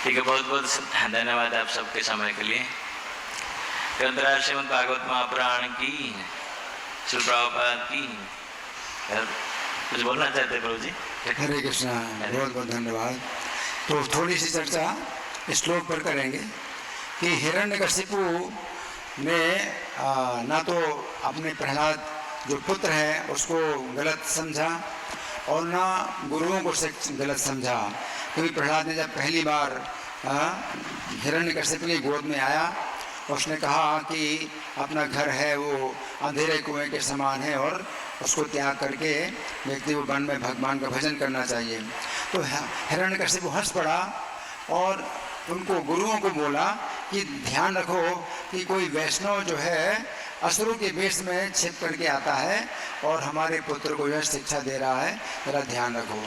ठीक है, बहुत बहुत धन्यवाद आप सबके समय के लिए। ग्रंथराज श्रीमद् भागवत महापुराण की, श्री प्रभुपाद की। कुछ बोलना चाहते प्रभु जी? हरे कृष्णा, बहुत बहुत धन्यवाद। तो थोड़ी सी चर्चा श्लोक पर करेंगे कि हिरण्यकशिपु ने ना तो अपने प्रहलाद जो पुत्र है उसको गलत समझा और ना गुरुओं को गलत समझा। क्योंकि प्रहलाद ने जब पहली बार हिरण्यकशिपु की गोद में आया, उसने कहा कि अपना घर है वो अंधेरे कुएं के समान है और उसको त्याग करके व्यक्ति को वन में भगवान का भजन करना चाहिए। तो हिरण्यकशिपु हंस पड़ा और उनको गुरुओं को बोला कि ध्यान रखो कि कोई वैष्णव जो है असुरों के वेश में छिप करके आता है और हमारे पुत्र को यह शिक्षा दे रहा है, जरा ध्यान रखो।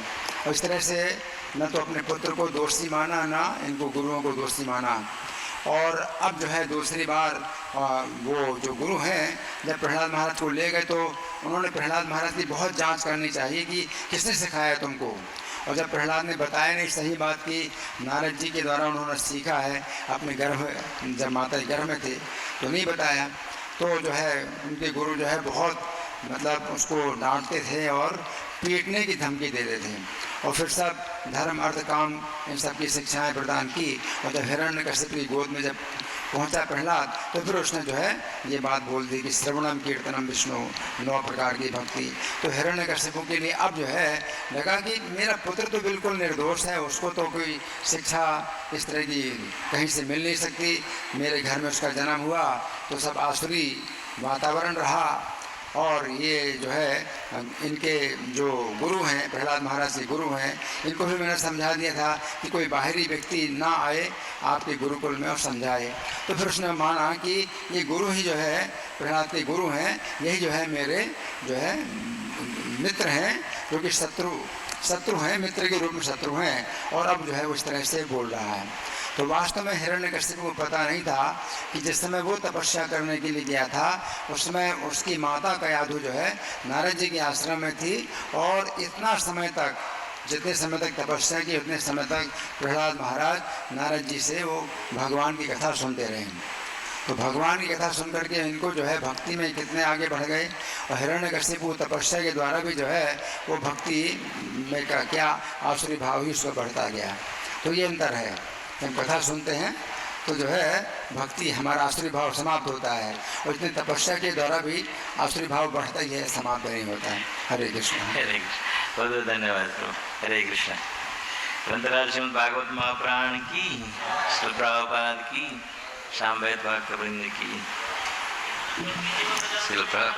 और इस तरह से न तो अपने पुत्र को दोषी माना, ना इनको गुरुओं को दोषी माना। और अब जो है दूसरी बार वो जो गुरु हैं जब प्रहलाद महाराज को ले गए तो उन्होंने प्रहलाद महाराज की बहुत जांच करनी चाहिए कि किसने सिखाया तुमको। और जब प्रहलाद ने बताया नहीं सही बात कि नारद जी के द्वारा उन्होंने सीखा है, अपने गर्भ जब माता जी गर्भ में थे तो नहीं बताया, तो जो है उनके गुरु जो है बहुत मतलब उसको डांटते थे और पीटने की धमकी देते थे। और फिर सब धर्म अर्थ काम इन सब की शिक्षाएँ प्रदान की। और जब हिरण्यकशिपु की गोद में जब पहुंचा प्रहलाद तो फिर उसने जो है ये बात बोल दी कि श्रवणम कीर्तनम विष्णु, 9 प्रकार की भक्ति। तो हिरण्यकशिपु के लिए अब जो है लगा कि मेरा पुत्र तो बिल्कुल निर्दोष है, उसको तो कोई शिक्षा इस तरह की कहीं से मिल नहीं सकती। मेरे घर में उसका जन्म हुआ तो सब आसुरी वातावरण रहा। और ये जो है इनके जो गुरु हैं, प्रहलाद महाराज के गुरु हैं, इनको भी मैंने समझा दिया था कि कोई बाहरी व्यक्ति ना आए आपके गुरुकुल में और समझाए। तो फिर उसने माना कि ये गुरु ही जो है प्रहलाद के गुरु हैं, यही जो है मेरे जो है मित्र हैं, जो कि शत्रु हैं, मित्र के रूप में शत्रु हैं। और अब जो है उस तरह से बोल रहा है। तो वास्तव में हिरण्यकशिपु को पता नहीं था कि जिस समय वो तपस्या करने के लिए गया था उस समय उसकी माता कयाधु जो है नारद जी के आश्रम में थी। और इतना समय तक, जितने समय तक तपस्या की उतने समय तक प्रहलाद महाराज नारद जी से वो भगवान की कथा सुनते रहे। तो भगवान की कथा सुन करके इनको जो है भक्ति में कितने आगे बढ़ गए। और हिरण्यकशिपु तपस्या के द्वारा भी जो है वो भक्ति में का क्या आसुरी भाव ही उसको बढ़ता गया। तो ये अंतर है, हम कथा सुनते हैं तो जो है भक्ति हमारा आसुरी भाव समाप्त होता है, और इतने तपस्या के द्वारा भी आसुरी भाव बढ़ता ही है, समाप्त नहीं होता है। हरे कृष्ण। हरे कृष्ण, बहुत बहुत धन्यवाद प्रभु। हरे कृष्ण। ग्रंथराज श्रीमद् भागवत महापुराण की, श्री प्रभुपाद की, सामवेद भक्तवृंद की, श्री प्रभुपाद।